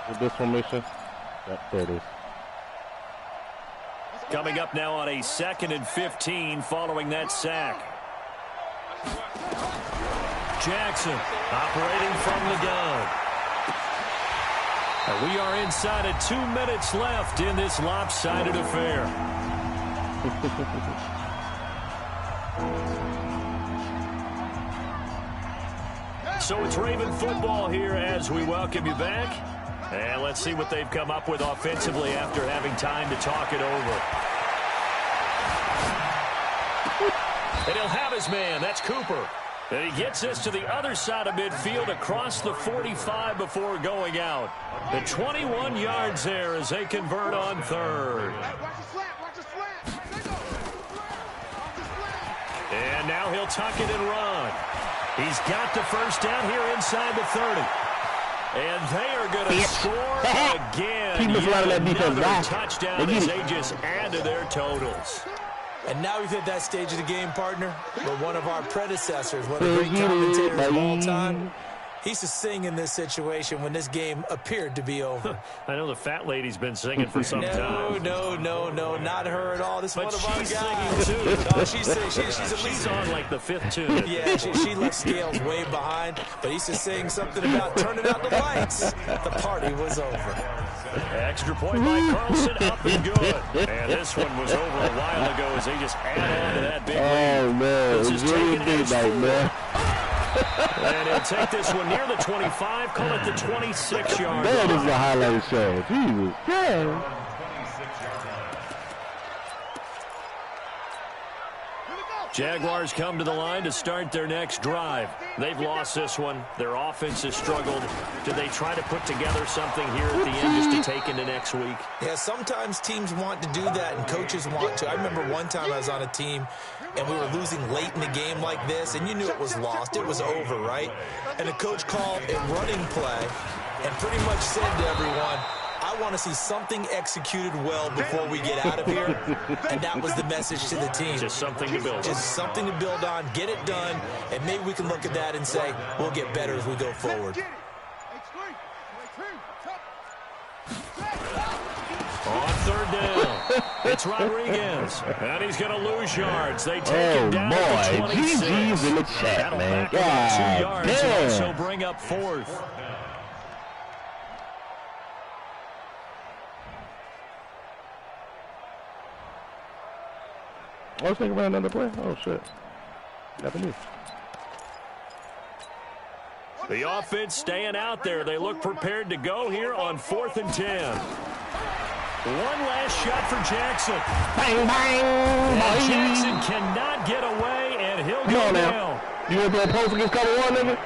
With this formation, yep, there it is. Coming up now on a 2nd and 15 following that sack. Jackson operating from the gun. And we are inside of 2 minutes left in this lopsided affair. So it's Raven football here as we welcome you back. And let's see what they've come up with offensively after having time to talk it over. And he'll have his man. That's Cooper. And he gets this to the other side of midfield across the 45 before going out. The 21 yards there as they convert on 3rd. And now he'll tuck it and run. He's got the first down here inside the 30. And they are going to score again. Another touchdown as they just add to their totals. And now we've hit that stage of the game, partner, where one of our predecessors, one of the great commentators of all time, He used to sing in this situation when this game appeared to be over. I know the fat lady's been singing for some time. No, not her at all. This is But one of our she's guys. singing, too. Oh, she's at least on like the 5th tune. Yeah, she left Scales way behind, but he used to sing something about turning out the lights. The party was over. Extra point by Carlson, up and good. And this one was over a while ago as they just add on to that big lead. Oh, man. This It is was really taking it big as night, four. man. And he'll take this one near the 25, call it the 26-yard That is line. the highlight show. Jesus. Yeah. Jaguars come to the line to start their next drive. They've lost this one. Their offense has struggled. Do they try to put together something here at the end just to take into next week? Yeah, sometimes teams want to do that and coaches want to. I remember one time I was on a team and we were losing late in the game like this, and you knew it was lost. It was over, right? And the coach called a running play and pretty much said to everyone, I want to see something executed well before we get out of here. And that was the message to the team. Just something to build on. Just something to build on, get it done, and maybe we can look at that and say, we'll get better as we go forward. On third down, it's Rodriguez, and he's going to lose yards. They take him down at the 26. GG's in the chat, That'll man. back about 2 God yards damn. and also bring up fourth. I was thinking about another play. Oh, shit. Nothing new. The offense staying out there. They look prepared to go here on 4th and 10. One last shot for Jackson. Bang, bang, And bang. Jackson cannot get away, and he'll Come go on down. now. You want to do a post against cover one, nigga?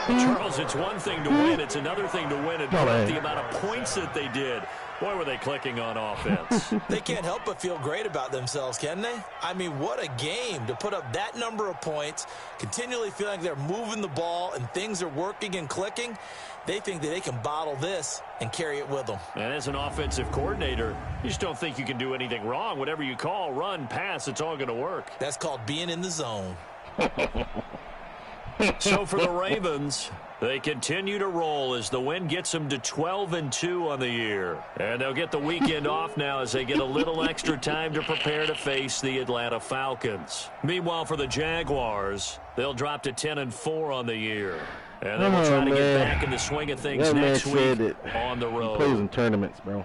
Charles, it's one thing to win. It's another thing to win and No, put up man. the amount of points that they did. Boy, were they clicking on offense. They can't help but feel great about themselves, can they? I mean, what a game to put up that number of points, continually feeling like they're moving the ball and things are working and clicking. They think that they can bottle this and carry it with them. And as an offensive coordinator, you just don't think you can do anything wrong. Whatever you call, run, pass, it's all going to work. That's called being in the zone. So for the Ravens, they continue to roll as the win gets them to 12-2 on the year. And they'll get the weekend off now as they get a little extra time to prepare to face the Atlanta Falcons. Meanwhile, for the Jaguars, they'll drop to 10-4 on the year. And then we'll try to get back in the swing of things That man next said week it. on the He road. plays in tournaments, bro.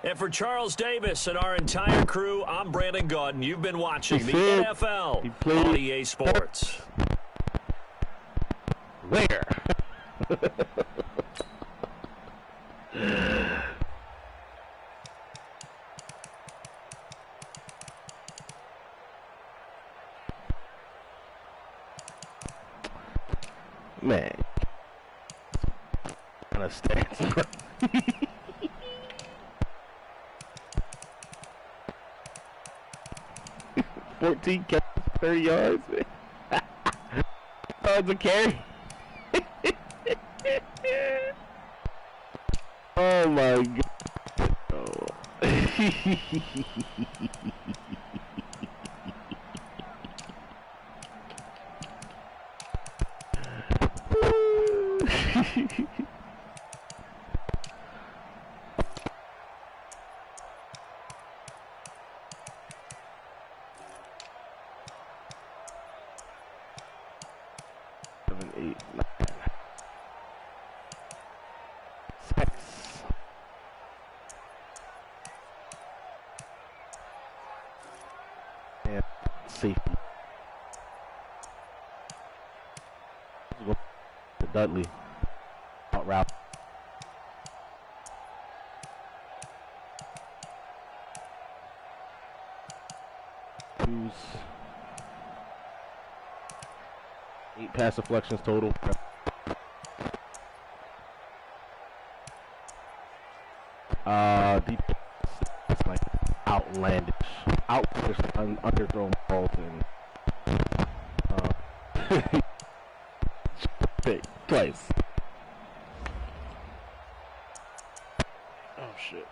And for Charles Davis and our entire crew, I'm Brandon Gaudin. You've been watching the He said NFL he played on EA Sports. Where? Man. Understand. 14 catches, 30 yards. Yards a carry. Oh my god. Oh. Seven, 8, 9. 6. And safety. Dudley. Out route. Use 8 pass deflections total. Deep, it's like outlandish, underthrown balls and big plays. Oh shit.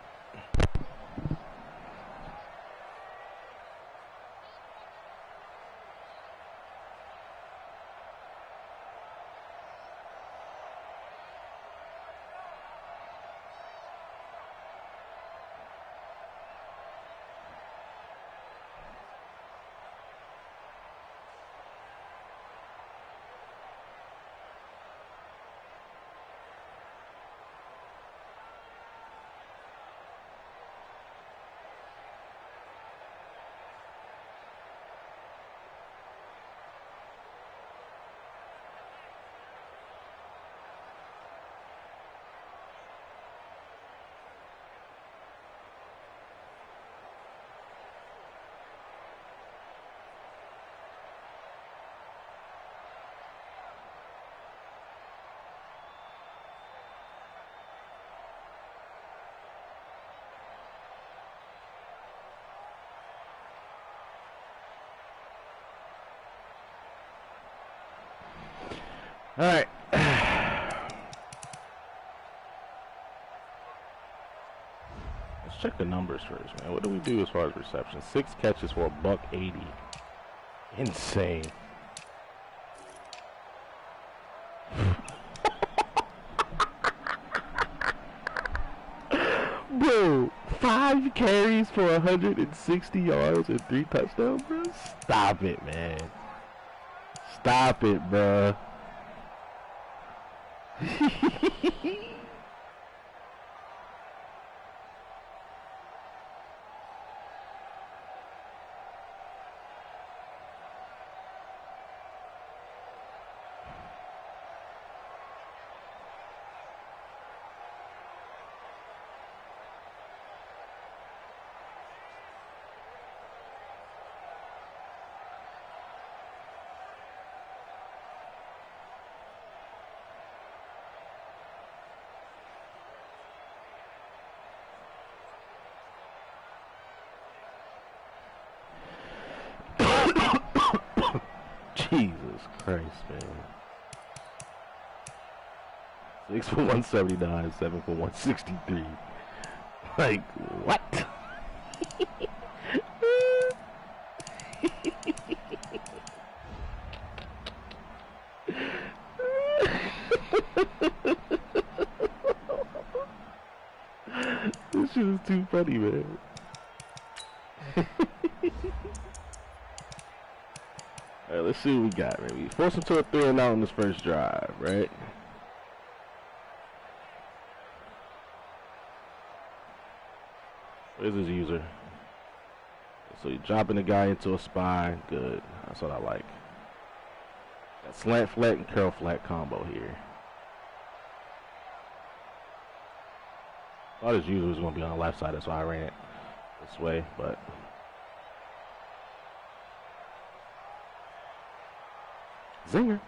All right. Let's check the numbers first, man. What do we do as far as reception? 6 catches for $180. Insane. Bro, 5 carries for 160 yards and 3 touchdowns, bro. Stop it, man. Stop it, bro. Jesus Christ, man. 6 for 179, 7 for 163. Like, what? This shit is too funny, man. Alright, let's see what we got, maybe. Force him to a 3 and out on this first drive, right? Where's his user? So you're dropping the guy into a spy. Good. That's what I like. That slant flat and curl flat combo here. Thought his user was going to be on the left side, that's why I ran it this way, but... Zinger.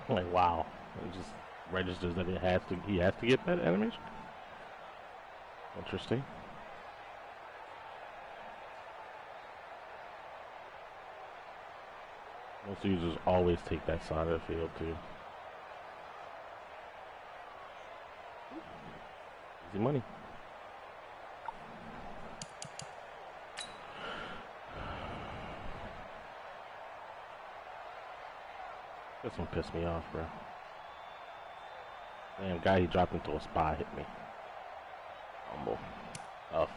Like, wow. It just registers that he has to get that animation. Interesting. Most users always take that side of the field too. Easy money. This one pissed me off, bro. Damn, guy he dropped into a spot hit me. Humble. Tough.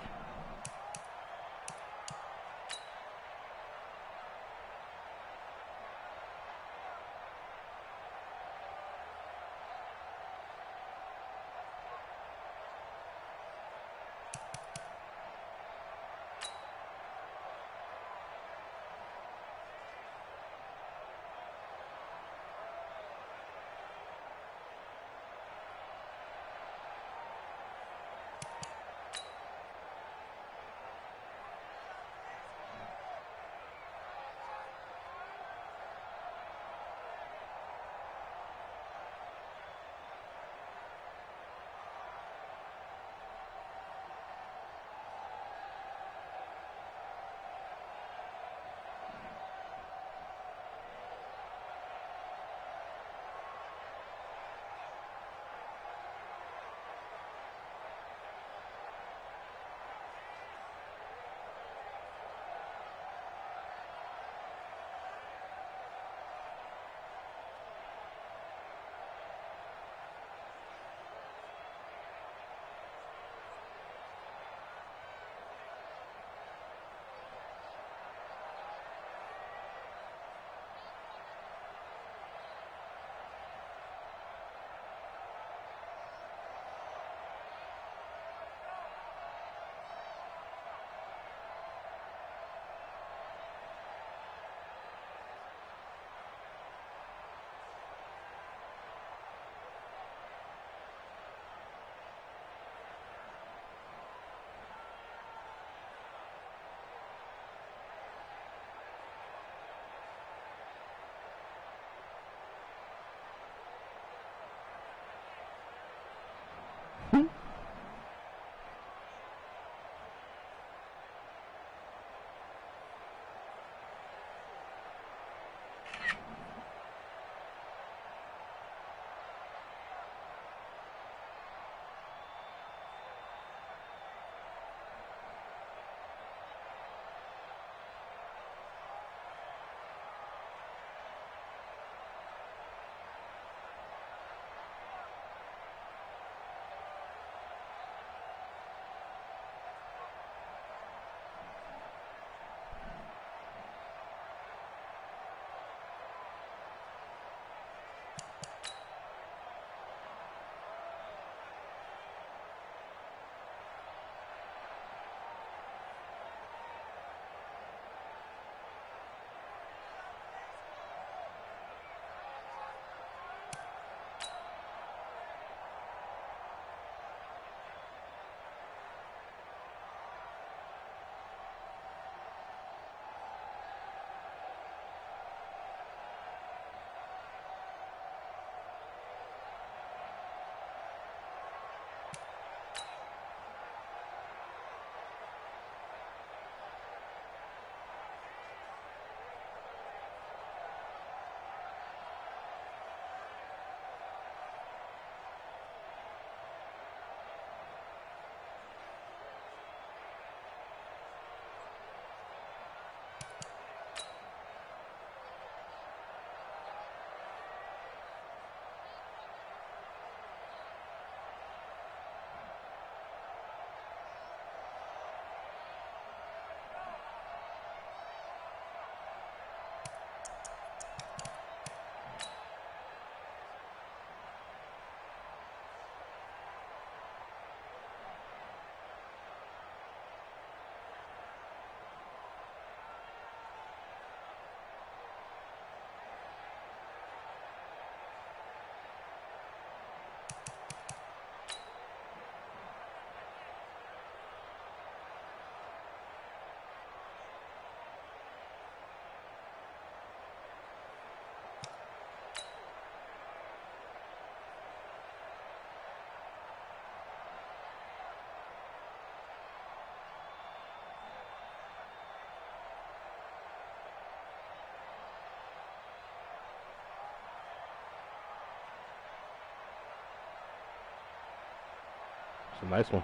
It's a nice one.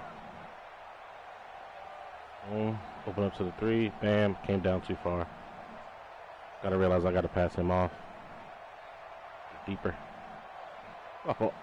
Boom. Open up to the 3. Bam. Came down too far. Gotta realize I gotta pass him off. Deeper. Oh.